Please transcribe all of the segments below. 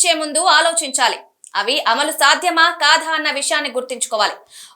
ఇచ్చే ముందు ఆలోచించాలి. అవి అమలు సాధ్యమా కాదా అన్న విషయాన్ని గుర్తుంచుకోవాలి.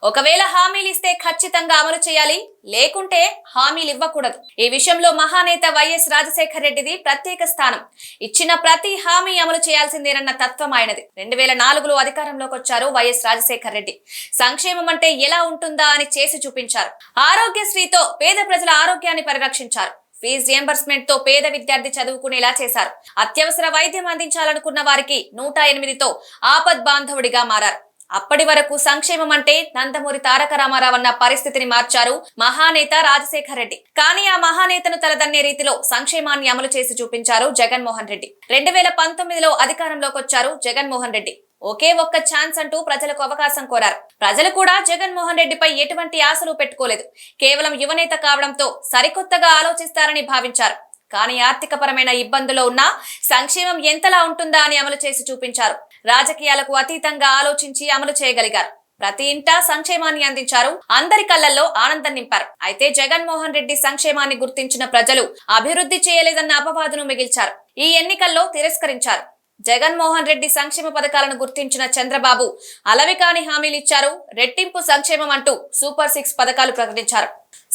ఒకవేళ హామీలు ఇస్తే ఖచ్చితంగా అమలు చేయాలి, లేకుంటే హామీలు ఇవ్వకూడదు. ఈ విషయంలో మహానేత వైఎస్ రాజశేఖర రెడ్డిది ప్రత్యేక స్థానం. ఇచ్చిన ప్రతి హామీ అమలు చేయాల్సిందేనన్న తత్వం ఆయనది. 2004లో అధికారంలోకి వచ్చారు వైఎస్ రాజశేఖర రెడ్డి. సంక్షేమం అంటే ఎలా ఉంటుందా అని చేసి చూపించారు. ఆరోగ్యశ్రీతో పేద ప్రజల ఆరోగ్యాన్ని పరిరక్షించారు. ఫీజు రియంబర్స్మెంట్ తో పేద విద్యార్థి చదువుకునేలా చేశారు. అత్యవసర వైద్యం అందించాలనుకున్న వారికి 108తో ఆపద్ బాంధవుడిగా మారారు. అప్పటి వరకు సంక్షేమం అంటే నందమూరి తారక రామారావు అన్న పరిస్థితిని మార్చారు మహానేత రాజశేఖర రెడ్డి. కానీ ఆ మహానేతను తలదన్నే రీతిలో సంక్షేమాన్ని అమలు చేసి చూపించారు జగన్మోహన్ రెడ్డి. 2019లో అధికారంలోకి వచ్చారు జగన్మోహన్ రెడ్డి. ఒకే ఒక్క ఛాన్స్ అంటూ ప్రజలకు అవకాశం కోరారు. ప్రజలు కూడా జగన్మోహన్ రెడ్డిపై ఎటువంటి ఆశలు పెట్టుకోలేదు. కేవలం యువనేత కావడంతో సరికొత్తగా ఆలోచిస్తారని భావించారు. కానీ ఆర్థిక పరమైన ఇబ్బందుల్లో ఉన్న సంక్షేమం ఎంతలా ఉంటుందా అని అమలు చేసి చూపించారు. రాజకీయాలకు అతీతంగా ఆలోచించి అమలు చేయగలిగారు. ప్రతి ఇంటా సంక్షేమాన్ని అందించారు. అందరి కళ్లల్లో ఆనందం నింపారు. అయితే జగన్మోహన్ రెడ్డి సంక్షేమాన్ని గుర్తించిన ప్రజలు అభివృద్ధి చేయలేదన్న అపవాదును మిగిల్చారు. ఈ ఎన్నికల్లో తిరస్కరించారు. జగన్మోహన్ రెడ్డి సంక్షేమ పథకాలను గుర్తించిన చంద్రబాబు అలవికాని హామీలు ఇచ్చారు. రెట్టింపు సంక్షేమం అంటూ సూపర్ 6 పథకాలు ప్రకటించారు.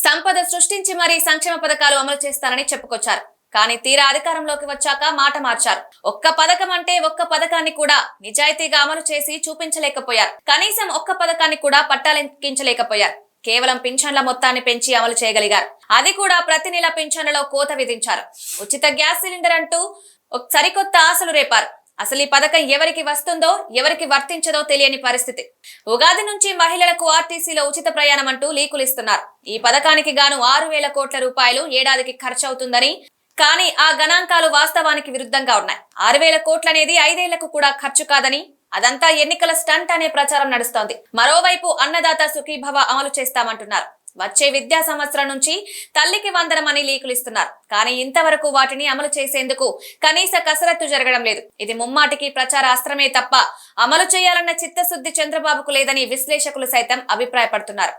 సంపద సృష్టించి మరీ సంక్షేమ పథకాలు అమలు చేస్తారని చెప్పుకొచ్చారు. కానీ తీరా అధికారంలోకి వచ్చాక మాట మార్చారు. ఒక్క పథకం అంటే ఒక్క పథకాన్ని కూడా నిజాయితీగా అమలు చేసి చూపించలేకపోయారు. కనీసం ఒక్క పథకాన్ని కూడా పట్టాలెక్కించలేకపోయారు. కేవలం పింఛన్ల మొత్తాన్ని పెంచి అమలు చేయగలిగారు. అది కూడా ప్రతి నెల పింఛన్లలో కోత విధించారు. ఉచిత గ్యాస్ సిలిండర్ అంటూ సరికొత్త ఆశలు రేపారు. అసలు ఈ పథకం ఎవరికి వస్తుందో ఎవరికి వర్తించదో తెలియని పరిస్థితి. ఉగాది నుంచి మహిళలకు ఆర్టీసీలో ఉచిత ప్రయాణం అంటూ లీకులు ఇస్తున్నారు. ఈ పథకానికి గాను 6,000 కోట్ల రూపాయలు ఏడాదికి ఖర్చు అవుతుందని, కానీ ఆ గణాంకాలు వాస్తవానికి విరుద్ధంగా ఉన్నాయి. 6,000 కోట్లనేది 5 ఏళ్లకు కూడా ఖర్చు కాదని, అదంతా ఎన్నికల స్టంట్ అనే ప్రచారం నడుస్తోంది. మరోవైపు అన్నదాత సుఖీభవ అమలు చేస్తామంటున్నారు. వచ్చే విద్యా సంవత్సరం నుంచి తల్లికి వందనం అని లీకులు ఇస్తున్నారు. కానీ ఇంతవరకు వాటిని అమలు చేసేందుకు కనీస కసరత్తు జరగడం లేదు. ఇది ముమ్మాటికి ప్రచార అస్త్రమే తప్ప అమలు చేయాలన్న చిత్తశుద్ధి చంద్రబాబుకు లేదని విశ్లేషకులు సైతం అభిప్రాయపడుతున్నారు.